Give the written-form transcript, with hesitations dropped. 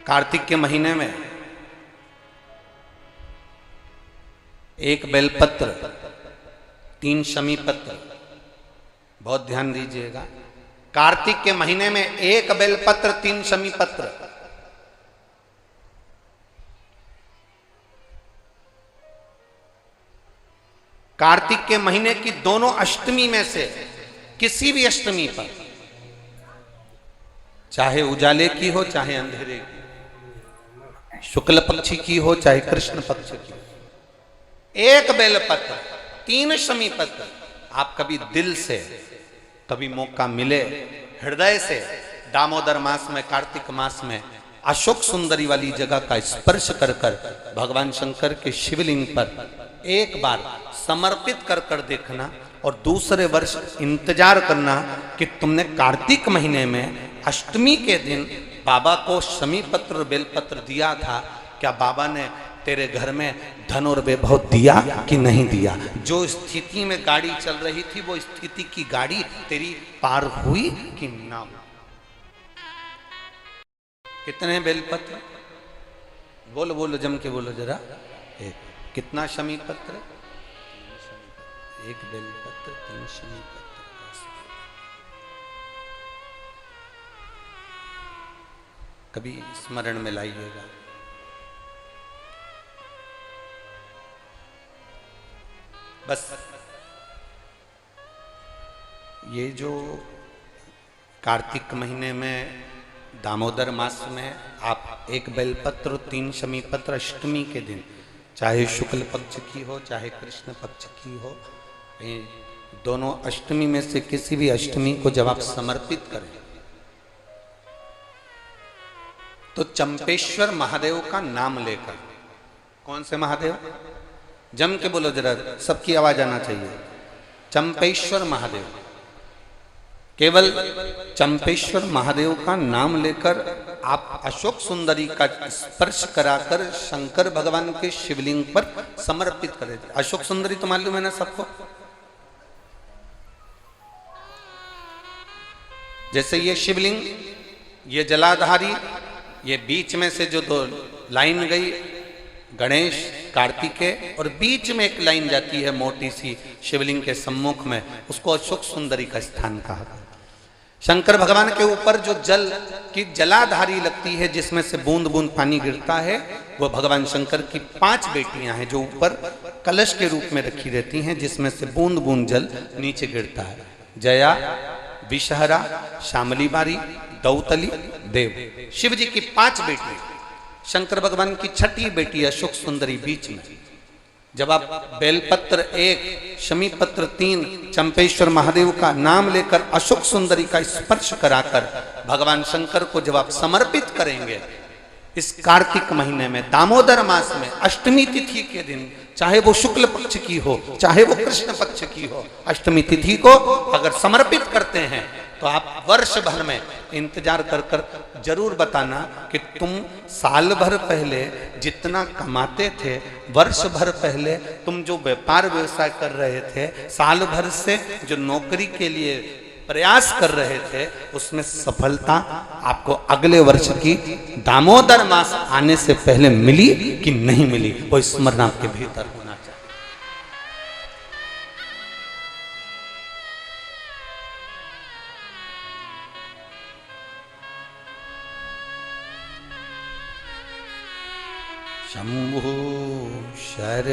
कार्तिक के महीने में एक बेलपत्र, 3 शमी पत्र, बहुत ध्यान दीजिएगा। कार्तिक के महीने में एक बेलपत्र, 3 शमी पत्र। कार्तिक के महीने की दोनों अष्टमी में से किसी भी अष्टमी पर, चाहे उजाले की हो चाहे अंधेरे की, शुक्ल पक्ष की हो चाहे कृष्ण पक्ष की, एक बेलपत्र, 3 शमी पत्र। आप कभी दिल से, कभी मौका मिले हृदय से, दामोदर मास में, कार्तिक मास में अशोक सुंदरी वाली जगह का स्पर्श कर कर भगवान शंकर के शिवलिंग पर एक बार समर्पित कर कर देखना, और दूसरे वर्ष इंतजार करना कि तुमने कार्तिक महीने में अष्टमी के दिन बाबा को शमी पत्र बेलपत्र दिया था, क्या बाबा ने तेरे घर में धन और वैभव दिया कि नहीं दिया? जो स्थिति में गाड़ी चल रही थी वो स्थिति की गाड़ी तेरी पार हुई कि ना हुई? कितने बेलपत्र? बोलो बोलो, जम के बोलो जरा। एक। कितना शमी पत्र? एक बेलपत्र, 3 शमी पत्र। कभी स्मरण में लाइएगा। बस ये जो कार्तिक महीने में दामोदर मास में आप एक बेलपत्र, 3 शमी पत्र अष्टमी के दिन, चाहे शुक्ल पक्ष की हो चाहे कृष्ण पक्ष की हो, दोनों अष्टमी में से किसी भी अष्टमी को जब आप समर्पित करें तो चंपेश्वर महादेव का नाम लेकर। कौन से महादेव? जम के बोलो जरा, सबकी आवाज आना चाहिए। चंपेश्वर महादेव, केवल चंपेश्वर महादेव का नाम लेकर आप अशोक सुंदरी का स्पर्श कराकर शंकर भगवान के शिवलिंग पर समर्पित करें। अशोक सुंदरी तो मालूम है ना सबको? जैसे ये शिवलिंग, ये जलाधारी, ये बीच में से जो 2 लाइन गई, गणेश कार्तिकेय, और बीच में एक लाइन जाती है मोटी सी शिवलिंग के सम्मुख में, उसको अशोक सुंदरी का स्थान कहा। शंकर भगवान के ऊपर जो जल की जलाधारी लगती है, जिसमें से बूंद बूंद पानी गिरता है, वो भगवान शंकर की 5 बेटियां हैं जो ऊपर कलश के रूप में रखी रहती हैं, जिसमें से बूंद बूंद जल नीचे गिरता है। जया, विषहरा, शामली बारी, दौतली, देव। शिव जी की 5 बेटी, शंकर भगवान की 6ठी बेटी अशोक सुंदरी बीच में। जब आप बेलपत्र 1, शमी पत्र 3, चंपेश्वर महादेव का नाम लेकर अशोक सुंदरी का स्पर्श कराकर भगवान शंकर को जब आप समर्पित करेंगे इस कार्तिक महीने में, दामोदर मास में, अष्टमी तिथि के दिन, चाहे वो शुक्ल पक्ष की हो चाहे वो कृष्ण पक्ष की हो, अष्टमी तिथि को अगर समर्पित करते हैं तो आप वर्ष भर में इंतजार कर कर जरूर बताना कि तुम साल भर पहले जितना कमाते थे, वर्ष भर पहले तुम जो व्यापार व्यवसाय कर रहे थे, साल भर से जो नौकरी के लिए प्रयास कर रहे थे, उसमें सफलता आपको अगले वर्ष की दामोदर मास आने से पहले मिली कि नहीं मिली, वो स्मरण आपके भीतर होना चाहिए। शंभो शर